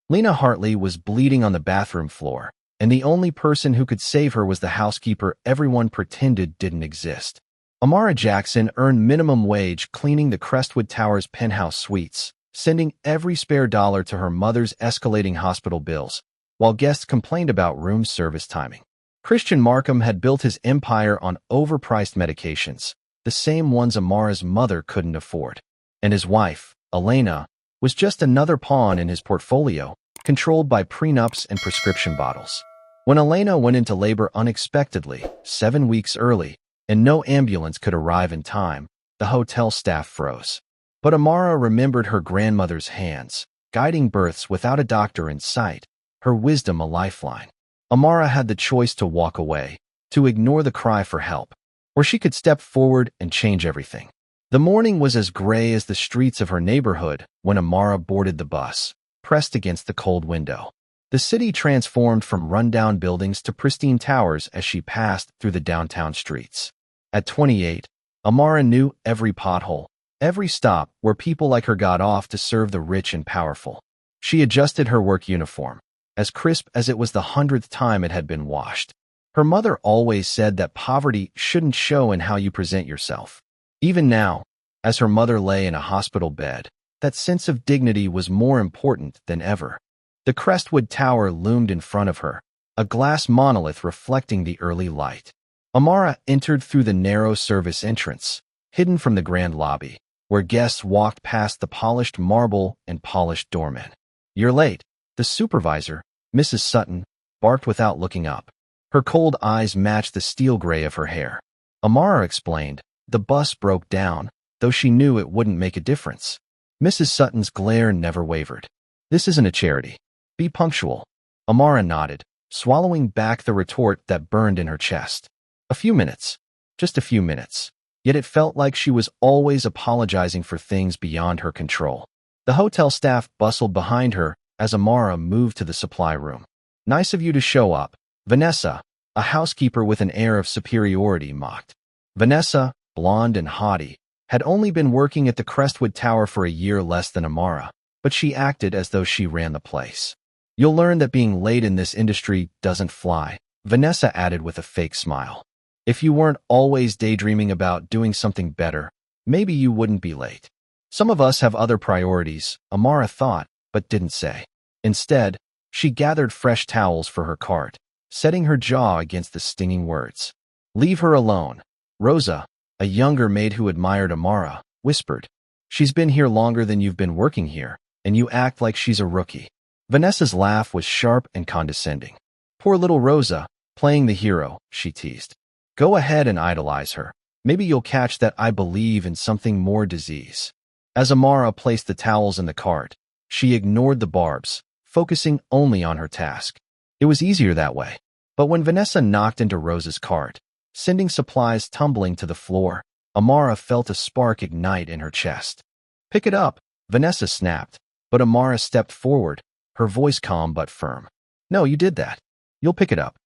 Lena Hartley was bleeding on the bathroom floor, and the only person who could save her was the housekeeper everyone pretended didn't exist. Amara Jackson earned minimum wage cleaning the Crestwood Towers penthouse suites, sending every spare dollar to her mother's escalating hospital bills, while guests complained about room service timing. Christian Markham had built his empire on overpriced medications, the same ones Amara's mother couldn't afford. And his wife, Elena, was just another pawn in his portfolio, controlled by prenups and prescription bottles. When Elena went into labor unexpectedly, 7 weeks early, and no ambulance could arrive in time, the hotel staff froze. But Amara remembered her grandmother's hands, guiding births without a doctor in sight, her wisdom a lifeline. Amara had the choice to walk away, to ignore the cry for help, or she could step forward and change everything. The morning was as gray as the streets of her neighborhood when Amara boarded the bus, pressed against the cold window. The city transformed from rundown buildings to pristine towers as she passed through the downtown streets. At 28, Amara knew every pothole, every stop where people like her got off to serve the rich and powerful. She adjusted her work uniform, as crisp as it was the 100th time it had been washed. Her mother always said that poverty shouldn't show in how you present yourself. Even now, as her mother lay in a hospital bed, that sense of dignity was more important than ever. The Crestwood Tower loomed in front of her, a glass monolith reflecting the early light. Amara entered through the narrow service entrance, hidden from the grand lobby, where guests walked past the polished marble and polished doormen. "You're late," the supervisor, Mrs. Sutton, barked without looking up. Her cold eyes matched the steel gray of her hair. Amara explained, "The bus broke down, though she knew it wouldn't make a difference." Mrs. Sutton's glare never wavered. "This isn't a charity. Be punctual." Amara nodded, swallowing back the retort that burned in her chest. A few minutes. Just a few minutes. Yet it felt like she was always apologizing for things beyond her control. The hotel staff bustled behind her as Amara moved to the supply room. "Nice of you to show up," Vanessa, a housekeeper with an air of superiority, mocked. Vanessa, blonde and haughty, had only been working at the Crestwood Tower for a year less than Amara, but she acted as though she ran the place. "You'll learn that being late in this industry doesn't fly," Vanessa added with a fake smile. "If you weren't always daydreaming about doing something better, maybe you wouldn't be late." Some of us have other priorities, Amara thought, but didn't say. Instead, she gathered fresh towels for her cart, setting her jaw against the stinging words. "Leave her alone," Rosa, a younger maid who admired Amara, whispered. "She's been here longer than you've been working here, and you act like she's a rookie." Vanessa's laugh was sharp and condescending. "Poor little Rosa, playing the hero," she teased. "Go ahead and idolize her. Maybe you'll catch that I believe in something more disease." As Amara placed the towels in the cart, she ignored the barbs, focusing only on her task. It was easier that way. But when Vanessa knocked into Rosa's cart, sending supplies tumbling to the floor, Amara felt a spark ignite in her chest. "Pick it up," Vanessa snapped, but Amara stepped forward, her voice calm but firm. "No, you did that. You'll pick it up."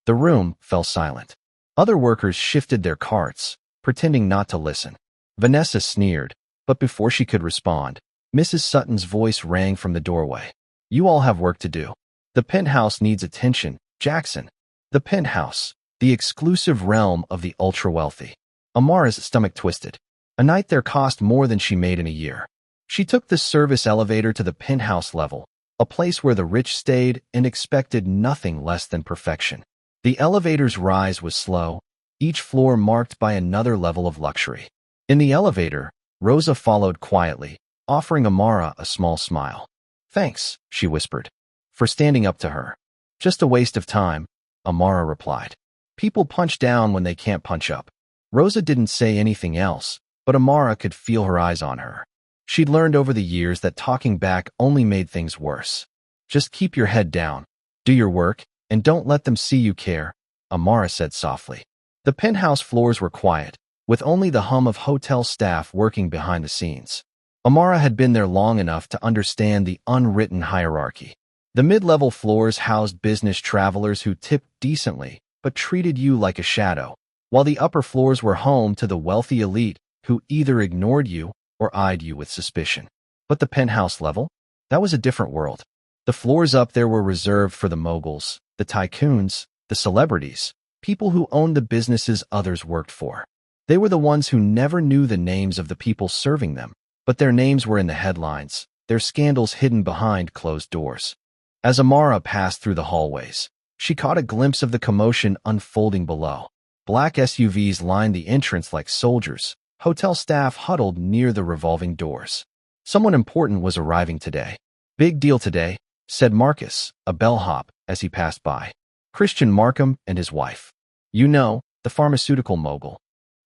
The room fell silent. Other workers shifted their carts, pretending not to listen. Vanessa sneered, but before she could respond, Mrs. Sutton's voice rang from the doorway. "You all have work to do. The penthouse needs attention, Jackson." The penthouse, the exclusive realm of the ultra-wealthy. Amara's stomach twisted. A night there cost more than she made in a year. She took the service elevator to the penthouse level, a place where the rich stayed and expected nothing less than perfection. The elevator's rise was slow, each floor marked by another level of luxury. In the elevator, Rosa followed quietly, offering Amara a small smile. "Thanks," she whispered, "for standing up to her." "Just a waste of time," Amara replied. "People punch down when they can't punch up." Rosa didn't say anything else, but Amara could feel her eyes on her. She'd learned over the years that talking back only made things worse. "Just keep your head down, do your work, and don't let them see you care," Amara said softly. The penthouse floors were quiet, with only the hum of hotel staff working behind the scenes. Amara had been there long enough to understand the unwritten hierarchy. The mid-level floors housed business travelers who tipped decently, but treated you like a shadow, while the upper floors were home to the wealthy elite who either ignored you or eyed you with suspicion. But the penthouse level? That was a different world. The floors up there were reserved for the moguls, the tycoons, the celebrities, people who owned the businesses others worked for. They were the ones who never knew the names of the people serving them, but their names were in the headlines, their scandals hidden behind closed doors. As Amara passed through the hallways, she caught a glimpse of the commotion unfolding below. Black SUVs lined the entrance like soldiers. Hotel staff huddled near the revolving doors. Someone important was arriving today. Big deal today, said Marcus, a bellhop, as he passed by. Christian Markham and his wife. You know, the pharmaceutical mogul.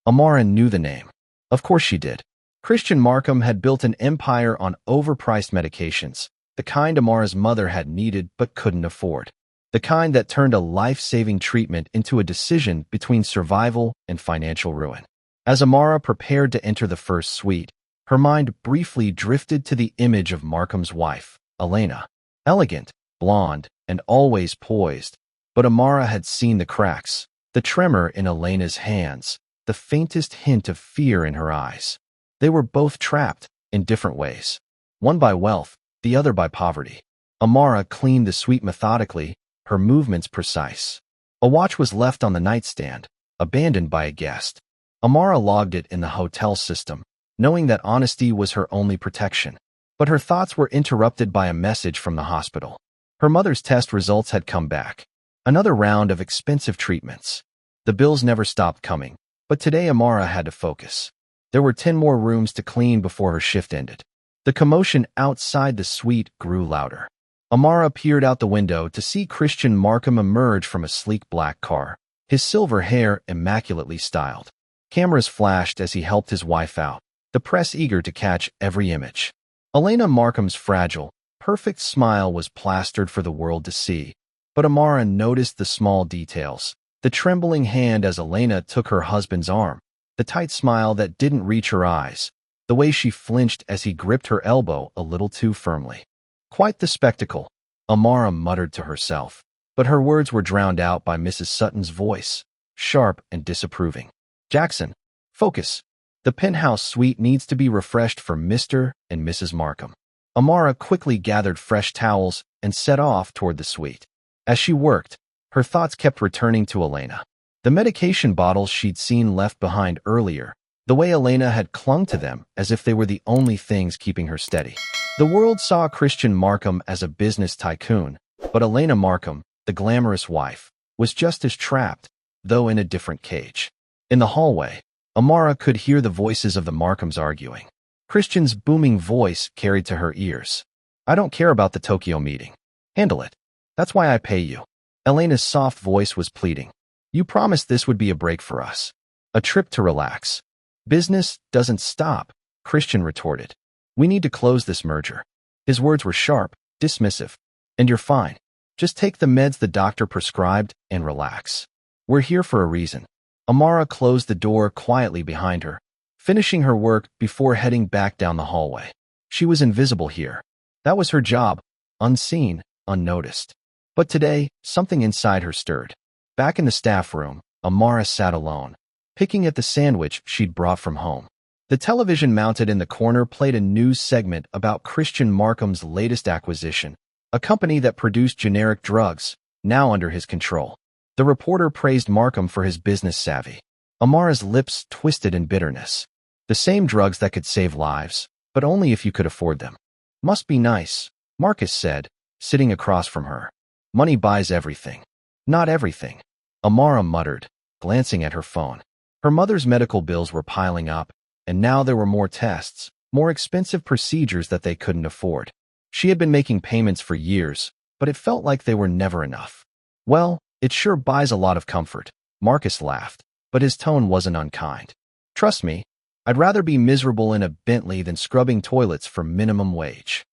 Amara knew the name. Of course she did. Christian Markham had built an empire on overpriced medications, the kind Amara's mother had needed but couldn't afford. The kind that turned a life-saving treatment into a decision between survival and financial ruin. As Amara prepared to enter the first suite, her mind briefly drifted to the image of Markham's wife, Elena. Elegant, blonde, and always poised. But Amara had seen the cracks, the tremor in Elena's hands, the faintest hint of fear in her eyes. They were both trapped, in different ways. One by wealth, the other by poverty. Amara cleaned the suite methodically, her movements precise. A watch was left on the nightstand, abandoned by a guest. Amara logged it in the hotel system, knowing that honesty was her only protection. But her thoughts were interrupted by a message from the hospital. Her mother's test results had come back. Another round of expensive treatments. The bills never stopped coming, but today Amara had to focus. There were 10 more rooms to clean before her shift ended. The commotion outside the suite grew louder. Amara peered out the window to see Christian Markham emerge from a sleek black car, his silver hair immaculately styled. Cameras flashed as he helped his wife out, the press eager to catch every image. Elena Markham's fragile, perfect smile was plastered for the world to see, but Amara noticed the small details. The trembling hand as Elena took her husband's arm, the tight smile that didn't reach her eyes, the way she flinched as he gripped her elbow a little too firmly. Quite the spectacle, Amara muttered to herself, but her words were drowned out by Mrs. Sutton's voice, sharp and disapproving. Jackson, focus. The penthouse suite needs to be refreshed for Mr. and Mrs. Markham. Amara quickly gathered fresh towels and set off toward the suite. As she worked, her thoughts kept returning to Elena. The medication bottles she'd seen left behind earlier, the way Elena had clung to them as if they were the only things keeping her steady. The world saw Christian Markham as a business tycoon, but Elena Markham, the glamorous wife, was just as trapped, though in a different cage. In the hallway, Amara could hear the voices of the Markhams arguing. Christian's booming voice carried to her ears. I don't care about the Tokyo meeting. Handle it. That's why I pay you. Elena's soft voice was pleading. You promised this would be a break for us. A trip to relax. Business doesn't stop, Christian retorted. We need to close this merger. His words were sharp, dismissive. And you're fine. Just take the meds the doctor prescribed and relax. We're here for a reason. Amara closed the door quietly behind her, finishing her work before heading back down the hallway. She was invisible here. That was her job, unseen, unnoticed. But today, something inside her stirred. Back in the staff room, Amara sat alone, picking at the sandwich she'd brought from home. The television mounted in the corner played a news segment about Christian Markham's latest acquisition, a company that produced generic drugs, now under his control. The reporter praised Markham for his business savvy. Amara's lips twisted in bitterness. The same drugs that could save lives, but only if you could afford them. Must be nice, Marcus said, sitting across from her. Money buys everything. Not everything, Amara muttered, glancing at her phone. Her mother's medical bills were piling up, and now there were more tests, more expensive procedures that they couldn't afford. She had been making payments for years, but it felt like they were never enough. Well, it sure buys a lot of comfort, Marcus laughed, but his tone wasn't unkind. Trust me, I'd rather be miserable in a Bentley than scrubbing toilets for minimum wage.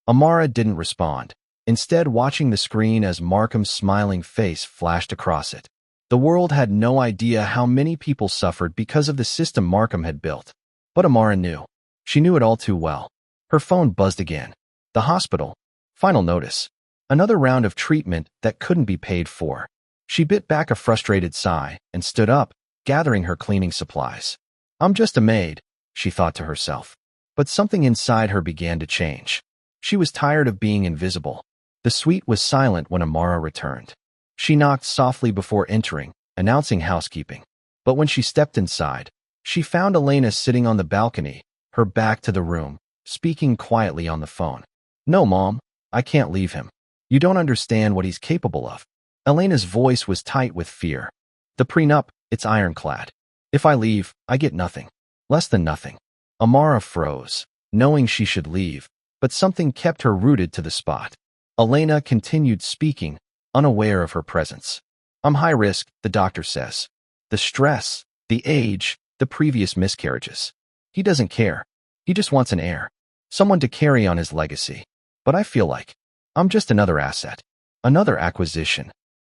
Amara didn't respond, instead watching the screen as Markham's smiling face flashed across it. The world had no idea how many people suffered because of the system Markham had built. But Amara knew. She knew it all too well. Her phone buzzed again. The hospital. Final notice. Another round of treatment that couldn't be paid for. She bit back a frustrated sigh and stood up, gathering her cleaning supplies. I'm just a maid, she thought to herself. But something inside her began to change. She was tired of being invisible. The suite was silent when Amara returned. She knocked softly before entering, announcing housekeeping. But when she stepped inside, she found Elena sitting on the balcony, her back to the room, speaking quietly on the phone. "No, Mom, I can't leave him. You don't understand what he's capable of." Elena's voice was tight with fear. "The prenup, it's ironclad. If I leave, I get nothing. Less than nothing." Amara froze, knowing she should leave, but something kept her rooted to the spot. Elena continued speaking, unaware of her presence. "I'm high risk, the doctor says. The stress, the age, the previous miscarriages. He doesn't care. He just wants an heir. Someone to carry on his legacy. But I feel like I'm just another asset. Another acquisition."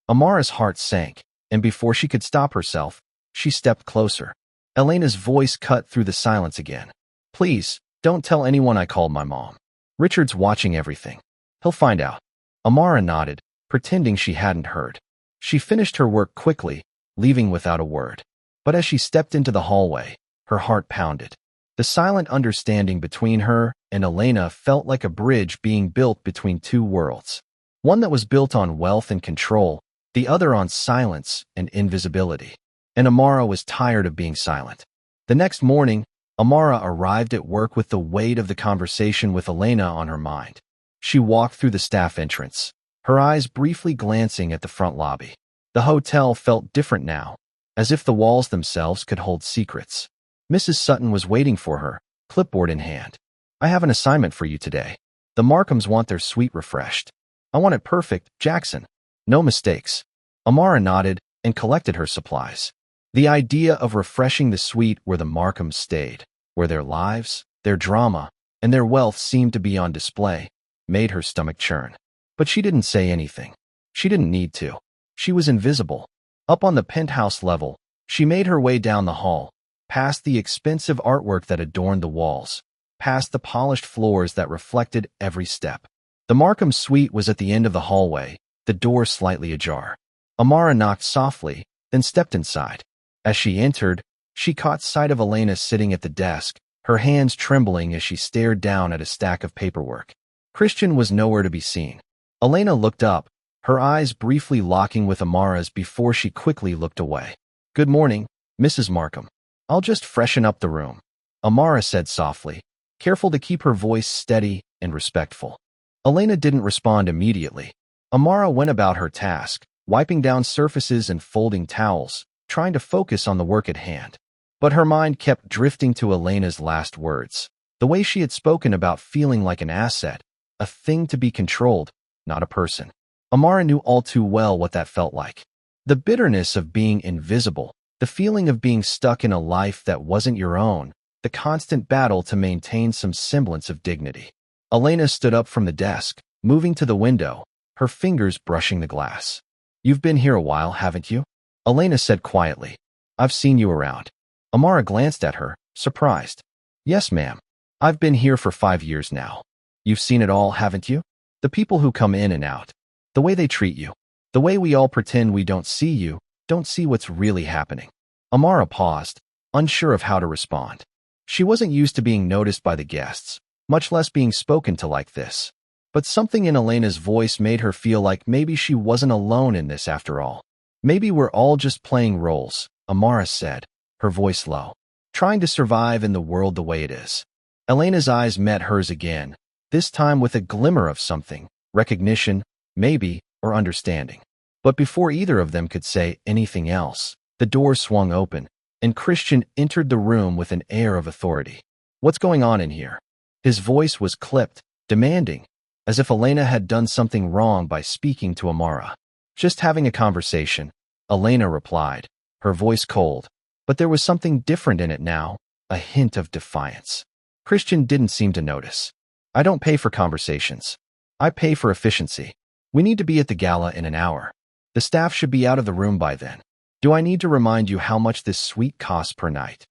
Amara's heart sank, and before she could stop herself, she stepped closer. Elena's voice cut through the silence again. "Please, don't tell anyone I called my mom. Richard's watching everything. He'll find out." Amara nodded, pretending she hadn't heard. She finished her work quickly, leaving without a word. But as she stepped into the hallway, her heart pounded. The silent understanding between her and Elena felt like a bridge being built between two worlds. One that was built on wealth and control, the other on silence and invisibility. And Amara was tired of being silent. The next morning, Amara arrived at work with the weight of the conversation with Elena on her mind. She walked through the staff entrance, her eyes briefly glancing at the front lobby. The hotel felt different now, as if the walls themselves could hold secrets. Mrs. Sutton was waiting for her, clipboard in hand. "I have an assignment for you today. The Markhams want their suite refreshed. I want it perfect, Jackson. No mistakes." Amara nodded and collected her supplies. The idea of refreshing the suite where the Markhams stayed, where their lives, their drama, and their wealth seemed to be on display, made her stomach churn. But she didn't say anything. She didn't need to. She was invisible. Up on the penthouse level, she made her way down the hall, past the expensive artwork that adorned the walls, past the polished floors that reflected every step. The Markham suite was at the end of the hallway, the door slightly ajar. Amara knocked softly, then stepped inside. As she entered, she caught sight of Elena sitting at the desk, her hands trembling as she stared down at a stack of paperwork. Christian was nowhere to be seen. Elena looked up, her eyes briefly locking with Amara's before she quickly looked away. "Good morning, Mrs. Markham. I'll just freshen up the room," Amara said softly, careful to keep her voice steady and respectful. Elena didn't respond immediately. Amara went about her task, wiping down surfaces and folding towels, trying to focus on the work at hand. But her mind kept drifting to Elena's last words, the way she had spoken about feeling like an asset, a thing to be controlled, not a person. Amara knew all too well what that felt like. The bitterness of being invisible, the feeling of being stuck in a life that wasn't your own, the constant battle to maintain some semblance of dignity. Elena stood up from the desk, moving to the window, her fingers brushing the glass. "You've been here a while, haven't you?" Elena said quietly. "I've seen you around." Amara glanced at her, surprised. "Yes, ma'am. I've been here for 5 years now. You've seen it all, haven't you? The people who come in and out. The way they treat you. The way we all pretend we don't see you, don't see what's really happening." Amara paused, unsure of how to respond. She wasn't used to being noticed by the guests, much less being spoken to like this. But something in Elena's voice made her feel like maybe she wasn't alone in this after all. "Maybe we're all just playing roles," Amara said, her voice low, "trying to survive in the world the way it is." Elena's eyes met hers again, this time with a glimmer of something, recognition, maybe, or understanding. But before either of them could say anything else, the door swung open, and Christian entered the room with an air of authority. "What's going on in here?" His voice was clipped, demanding, as if Elena had done something wrong by speaking to Amara. "Just having a conversation," Elena replied, her voice cold, but there was something different in it now, a hint of defiance. Christian didn't seem to notice. "I don't pay for conversations. I pay for efficiency. We need to be at the gala in an hour. The staff should be out of the room by then. Do I need to remind you how much this suite costs per night?"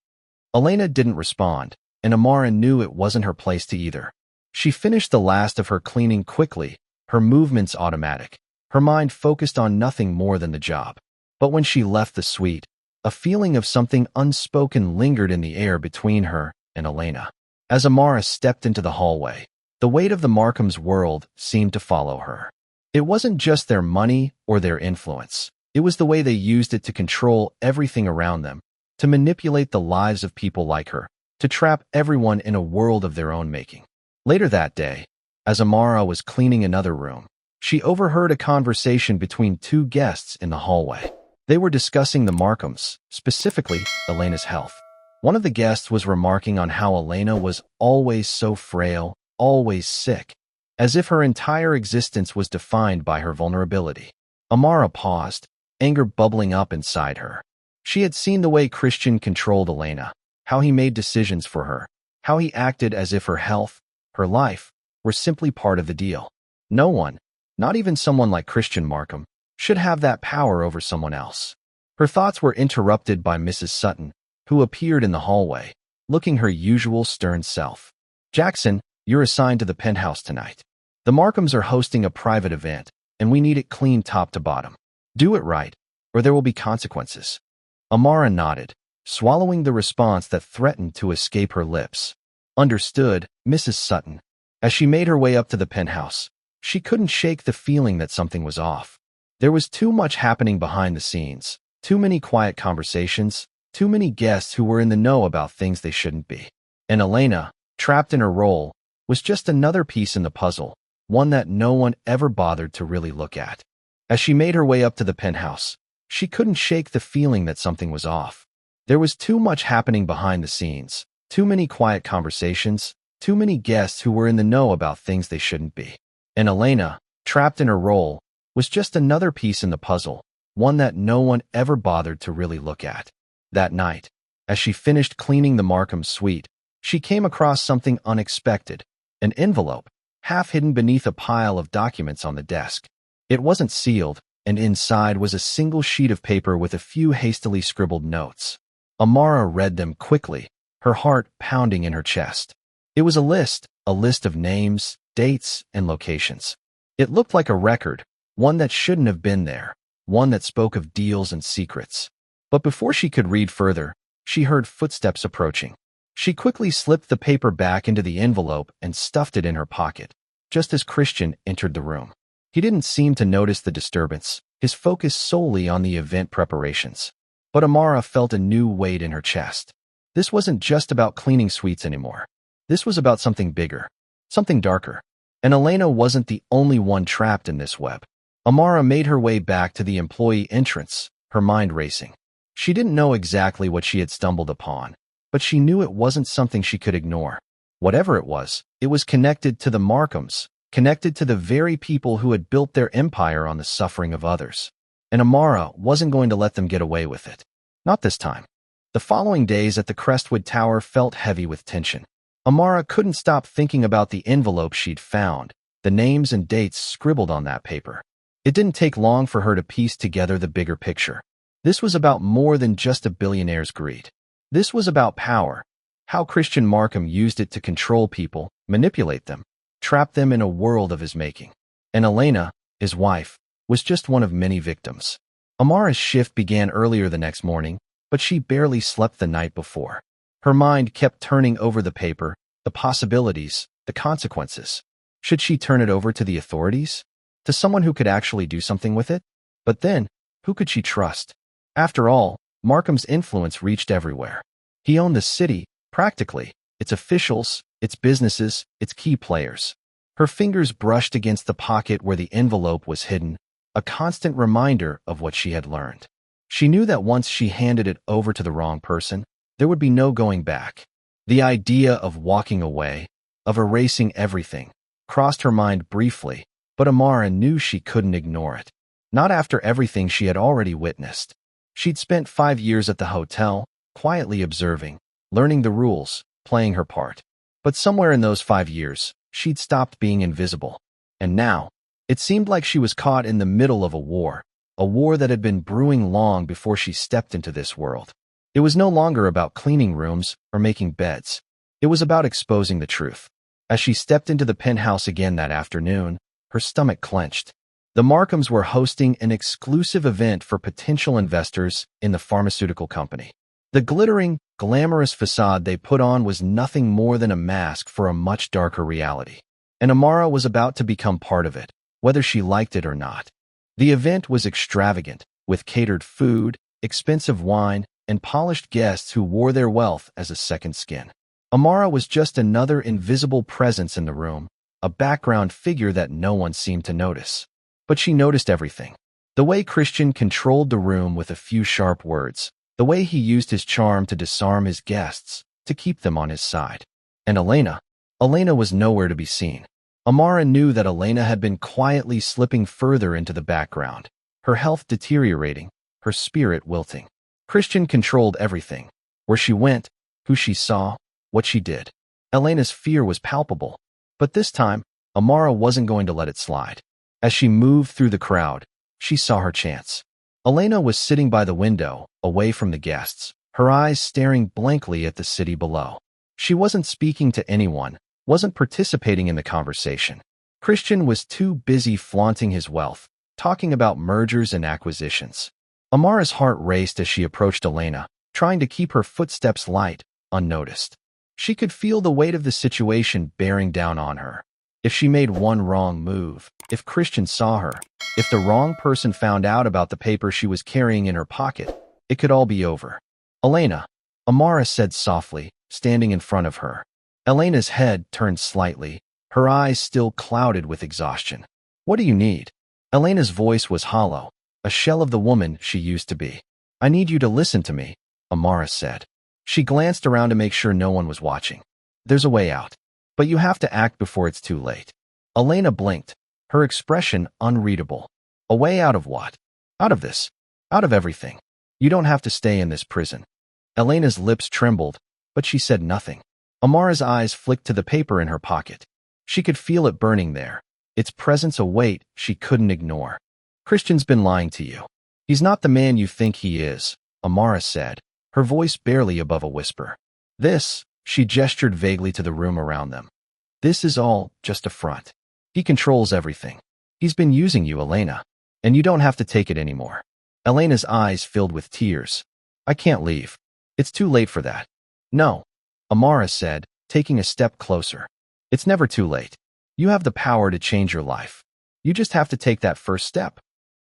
Elena didn't respond, and Amara knew it wasn't her place to either. She finished the last of her cleaning quickly, her movements automatic, her mind focused on nothing more than the job. But when she left the suite, a feeling of something unspoken lingered in the air between her and Elena. As Amara stepped into the hallway, the weight of the Markham's world seemed to follow her. It wasn't just their money or their influence. It was the way they used it to control everything around them, to manipulate the lives of people like her, to trap everyone in a world of their own making. Later that day, as Amara was cleaning another room, she overheard a conversation between two guests in the hallway. They were discussing the Markhams, specifically Elena's health. One of the guests was remarking on how Elena was always so frail, always sick, as if her entire existence was defined by her vulnerability. Amara paused, anger bubbling up inside her. She had seen the way Christian controlled Elena, how he made decisions for her, how he acted as if her health, her life, were simply part of the deal. No one, not even someone like Christian Markham, should have that power over someone else. Her thoughts were interrupted by Mrs. Sutton, who appeared in the hallway, looking her usual stern self. "Jackson, you're assigned to the penthouse tonight. The Markhams are hosting a private event, and we need it clean top to bottom. Do it right, or there will be consequences." Amara nodded, swallowing the response that threatened to escape her lips. "Understood, Mrs. Sutton." As she made her way up to the penthouse, she couldn't shake the feeling that something was off. There was too much happening behind the scenes, too many quiet conversations, too many guests who were in the know about things they shouldn't be. And Elena, trapped in her role, was just another piece in the puzzle, one that no one ever bothered to really look at. As she made her way up to the penthouse, she couldn't shake the feeling that something was off. There was too much happening behind the scenes, too many quiet conversations, too many guests who were in the know about things they shouldn't be. And Elena, trapped in her role, was just another piece in the puzzle, one that no one ever bothered to really look at. That night, as she finished cleaning the Markham suite, she came across something unexpected, an envelope, half hidden beneath a pile of documents on the desk. It wasn't sealed, and inside was a single sheet of paper with a few hastily scribbled notes. Amara read them quickly, her heart pounding in her chest. It was a list of names, dates, and locations. It looked like a record, one that shouldn't have been there, one that spoke of deals and secrets. But before she could read further, she heard footsteps approaching. She quickly slipped the paper back into the envelope and stuffed it in her pocket, just as Christian entered the room. He didn't seem to notice the disturbance, his focus solely on the event preparations. But Amara felt a new weight in her chest. This wasn't just about cleaning suites anymore. This was about something bigger, something darker. And Elena wasn't the only one trapped in this web. Amara made her way back to the employee entrance, her mind racing. She didn't know exactly what she had stumbled upon, but she knew it wasn't something she could ignore. Whatever it was connected to the Markhams, connected to the very people who had built their empire on the suffering of others. And Amara wasn't going to let them get away with it. Not this time. The following days at the Crestwood Tower felt heavy with tension. Amara couldn't stop thinking about the envelope she'd found, the names and dates scribbled on that paper. It didn't take long for her to piece together the bigger picture. This was about more than just a billionaire's greed. This was about power, how Christian Markham used it to control people, manipulate them, trap them in a world of his making. And Elena, his wife, was just one of many victims. Amara's shift began earlier the next morning, but she barely slept the night before. Her mind kept turning over the paper, the possibilities, the consequences. Should she turn it over to the authorities? To someone who could actually do something with it? But then, who could she trust? After all, Markham's influence reached everywhere. He owned the city, practically, its officials, its businesses, its key players. Her fingers brushed against the pocket where the envelope was hidden, a constant reminder of what she had learned. She knew that once she handed it over to the wrong person, there would be no going back. The idea of walking away, of erasing everything, crossed her mind briefly, but Amara knew she couldn't ignore it. Not after everything she had already witnessed. She'd spent 5 years at the hotel, quietly observing, learning the rules, playing her part. But somewhere in those 5 years, she'd stopped being invisible. And now, it seemed like she was caught in the middle of a war that had been brewing long before she stepped into this world. It was no longer about cleaning rooms or making beds. It was about exposing the truth. As she stepped into the penthouse again that afternoon, her stomach clenched. The Markhams were hosting an exclusive event for potential investors in the pharmaceutical company. The glittering, glamorous facade they put on was nothing more than a mask for a much darker reality. And Amara was about to become part of it, whether she liked it or not. The event was extravagant, with catered food, expensive wine, and polished guests who wore their wealth as a second skin. Amara was just another invisible presence in the room, a background figure that no one seemed to notice. But she noticed everything. The way Christian controlled the room with a few sharp words, the way he used his charm to disarm his guests, to keep them on his side. And Elena was nowhere to be seen. Amara knew that Elena had been quietly slipping further into the background, her health deteriorating, her spirit wilting. Christian controlled everything. Where she went, who she saw, what she did. Elena's fear was palpable. But this time, Amara wasn't going to let it slide. As she moved through the crowd, she saw her chance. Elena was sitting by the window, away from the guests, her eyes staring blankly at the city below. She wasn't speaking to anyone, wasn't participating in the conversation. Christian was too busy flaunting his wealth, talking about mergers and acquisitions. Amara's heart raced as she approached Elena, trying to keep her footsteps light, unnoticed. She could feel the weight of the situation bearing down on her. If she made one wrong move, if Christian saw her, if the wrong person found out about the paper she was carrying in her pocket, it could all be over. Elena, Amara said softly, standing in front of her. Elena's head turned slightly, her eyes still clouded with exhaustion. What do you need? Elena's voice was hollow, a shell of the woman she used to be. I need you to listen to me, Amara said. She glanced around to make sure no one was watching. There's a way out, but you have to act before it's too late. Elena blinked, her expression unreadable. A way out of what? Out of this. Out of everything. You don't have to stay in this prison. Elena's lips trembled, but she said nothing. Amara's eyes flicked to the paper in her pocket. She could feel it burning there, its presence a weight she couldn't ignore. Christian's been lying to you. He's not the man you think he is, Amara said, her voice barely above a whisper. She gestured vaguely to the room around them. This is all just a front. He controls everything. He's been using you, Elena, and you don't have to take it anymore. Elena's eyes filled with tears. I can't leave. It's too late for that. No, Amara said, taking a step closer. It's never too late. You have the power to change your life. You just have to take that first step.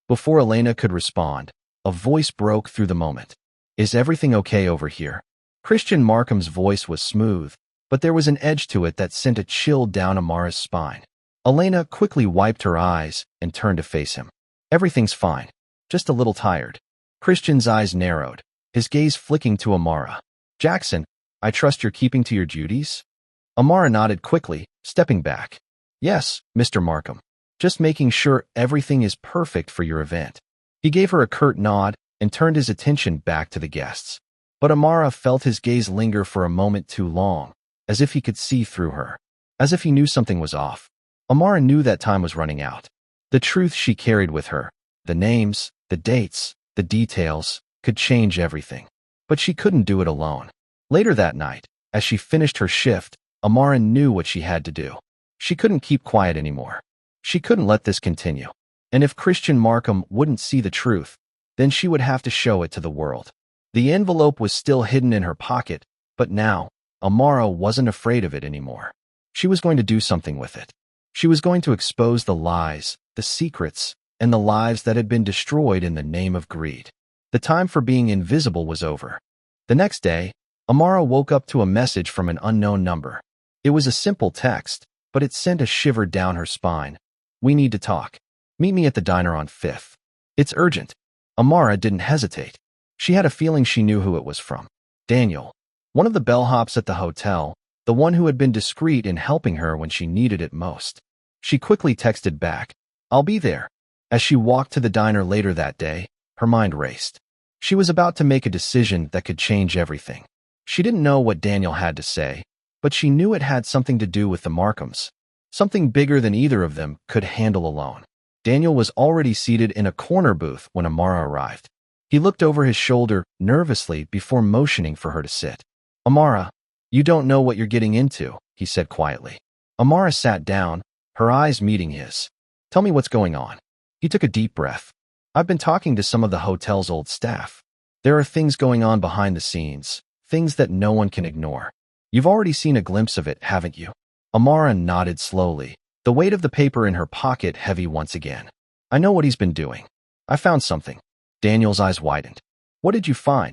Before Elena could respond, a voice broke through the moment. Is everything okay over here? Christian Markham's voice was smooth, but there was an edge to it that sent a chill down Amara's spine. Elena quickly wiped her eyes and turned to face him. Everything's fine. Just a little tired. Christian's eyes narrowed, his gaze flicking to Amara. Jackson, I trust you're keeping to your duties? Amara nodded quickly, stepping back. Yes, Mr. Markham. Just making sure everything is perfect for your event. He gave her a curt nod and turned his attention back to the guests. But Amara felt his gaze linger for a moment too long, as if he could see through her, as if he knew something was off. Amara knew that time was running out. The truth she carried with her, the names, the dates, the details, could change everything. But she couldn't do it alone. Later that night, as she finished her shift, Amara knew what she had to do. She couldn't keep quiet anymore. She couldn't let this continue. And if Christian Markham wouldn't see the truth, then she would have to show it to the world. The envelope was still hidden in her pocket, but now, Amara wasn't afraid of it anymore. She was going to do something with it. She was going to expose the lies, the secrets, and the lives that had been destroyed in the name of greed. The time for being invisible was over. The next day, Amara woke up to a message from an unknown number. It was a simple text, but it sent a shiver down her spine. We need to talk. Meet me at the diner on 5th. It's urgent. Amara didn't hesitate. She had a feeling she knew who it was from. Daniel, one of the bellhops at the hotel, the one who had been discreet in helping her when she needed it most. She quickly texted back, I'll be there. As she walked to the diner later that day, her mind raced. She was about to make a decision that could change everything. She didn't know what Daniel had to say, but she knew it had something to do with the Markhams. Something bigger than either of them could handle alone. Daniel was already seated in a corner booth when Amara arrived. He looked over his shoulder nervously before motioning for her to sit. Amara, you don't know what you're getting into, he said quietly. Amara sat down, her eyes meeting his. Tell me what's going on. He took a deep breath. I've been talking to some of the hotel's old staff. There are things going on behind the scenes, things that no one can ignore. You've already seen a glimpse of it, haven't you? Amara nodded slowly, the weight of the paper in her pocket heavy once again. I know what he's been doing. I found something. Daniel's eyes widened. What did you find?